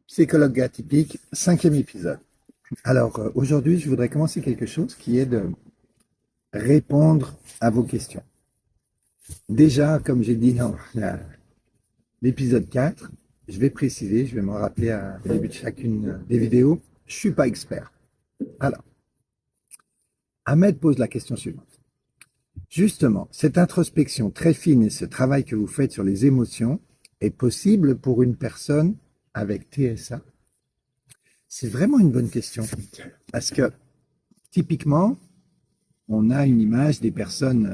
Psychologue atypique, 5e épisode. Alors, aujourd'hui, je voudrais commencer quelque chose qui est de répondre à vos questions. Déjà, comme j'ai dit dans l'épisode 4, je vais préciser, je vais me rappeler au début de chacune des vidéos, je ne suis pas expert. Alors, Ahmed pose la question suivante. Justement, cette introspection très fine et ce travail que vous faites sur les émotions est possible pour une personne avec TSA? C'est vraiment une bonne question. Parce que, typiquement, on a une image des personnes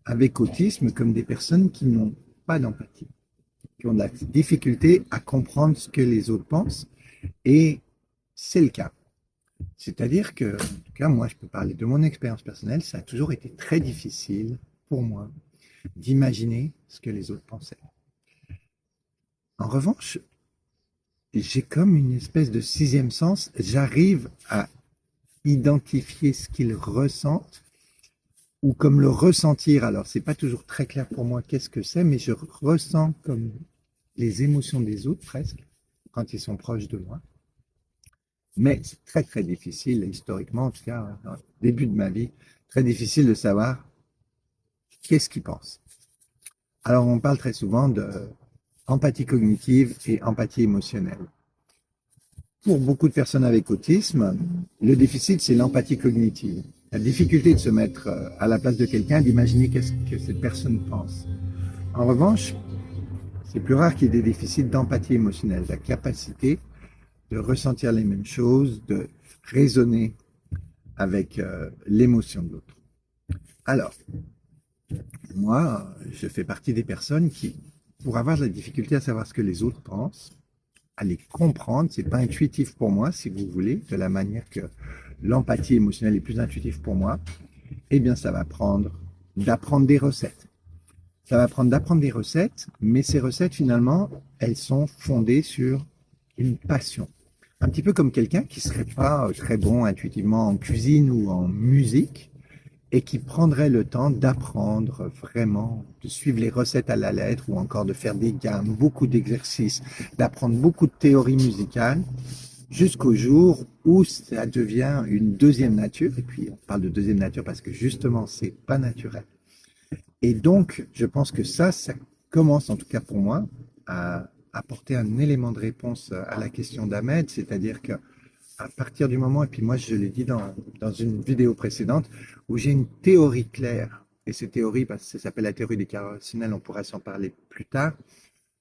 avec autisme comme des personnes qui n'ont pas d'empathie, qui ont de la difficulté à comprendre ce que les autres pensent. Et c'est le cas. C'est-à-dire que, en tout cas, moi, je peux parler de mon expérience personnelle, ça a toujours été très difficile pour moi d'imaginer ce que les autres pensaient. En revanche, j'ai comme une espèce de sixième sens, j'arrive à identifier ce qu'ils ressentent ou comme le ressentir. Alors, c'est pas toujours très clair pour moi qu'est-ce que c'est, mais je ressens comme les émotions des autres presque quand ils sont proches de moi. Mais c'est très très difficile, historiquement en tout cas, dans le début de ma vie, très difficile de savoir qu'est-ce qu'ils pensent. Alors, on parle très souvent de empathie cognitive et empathie émotionnelle. Pour beaucoup de personnes avec autisme, le déficit, c'est l'empathie cognitive. La difficulté de se mettre à la place de quelqu'un, d'imaginer qu'est-ce que cette personne pense. En revanche, c'est plus rare qu'il y ait des déficits d'empathie émotionnelle, la capacité de ressentir les mêmes choses, de raisonner avec l'émotion de l'autre. Alors, moi, je fais partie des personnes qui, pour avoir de la difficulté à savoir ce que les autres pensent, à les comprendre, c'est pas intuitif pour moi, si vous voulez, de la manière que l'empathie émotionnelle est plus intuitive pour moi, eh bien, ça va prendre d'apprendre des recettes. Ça va prendre d'apprendre des recettes, mais ces recettes, finalement, elles sont fondées sur une passion. Un petit peu comme quelqu'un qui serait pas très bon intuitivement en cuisine ou en musique et qui prendrait le temps d'apprendre vraiment, de suivre les recettes à la lettre ou encore de faire des gammes, beaucoup d'exercices, d'apprendre beaucoup de théories musicales jusqu'au jour où ça devient une deuxième nature. Et puis, on parle de deuxième nature parce que justement, c'est pas naturel. Et donc, je pense que ça commence, en tout cas pour moi, à apporter un élément de réponse à la question d'Ahmed, c'est-à-dire que à partir du moment, et puis moi je l'ai dit dans une vidéo précédente, où j'ai une théorie claire, et cette théorie, parce que ça s'appelle la théorie des carrossinnels, on pourra s'en parler plus tard,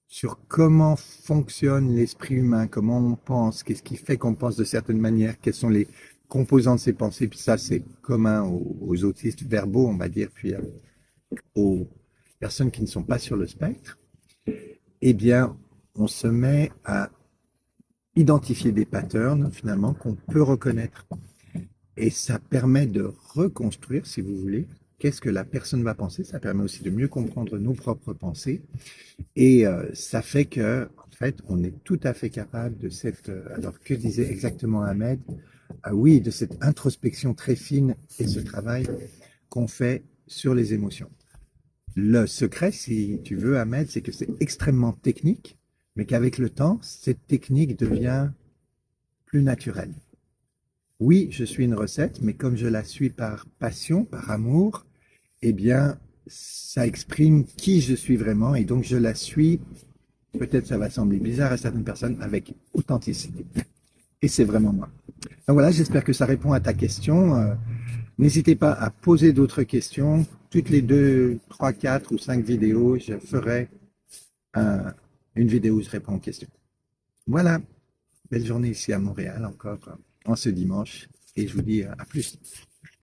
sur comment fonctionne l'esprit humain, comment on pense, qu'est-ce qui fait qu'on pense de certaines manières, quelles sont les composants de ces pensées, puis ça c'est commun aux autistes verbaux, on va dire, puis aux personnes qui ne sont pas sur le spectre, eh bien, on se met à identifier des patterns, finalement, qu'on peut reconnaître. Et ça permet de reconstruire, si vous voulez, qu'est-ce que la personne va penser. Ça permet aussi de mieux comprendre nos propres pensées. Et ça fait que, en fait, on est tout à fait capable de cette... alors, que disait exactement Ahmed? Ah oui, de cette introspection très fine et ce travail qu'on fait sur les émotions. Le secret, si tu veux, Ahmed, c'est que c'est extrêmement technique, mais qu'avec le temps, cette technique devient plus naturelle. Oui, je suis une recette, mais comme je la suis par passion, par amour, eh bien, ça exprime qui je suis vraiment et donc je la suis, peut-être ça va sembler bizarre à certaines personnes, avec authenticité. Et c'est vraiment moi. Donc voilà, j'espère que ça répond à ta question. N'hésitez pas à poser d'autres questions. Toutes les 2, 3, 4 ou 5 vidéos, je ferai une vidéo où je réponds aux questions. Voilà, belle journée ici à Montréal encore en ce dimanche et je vous dis à plus.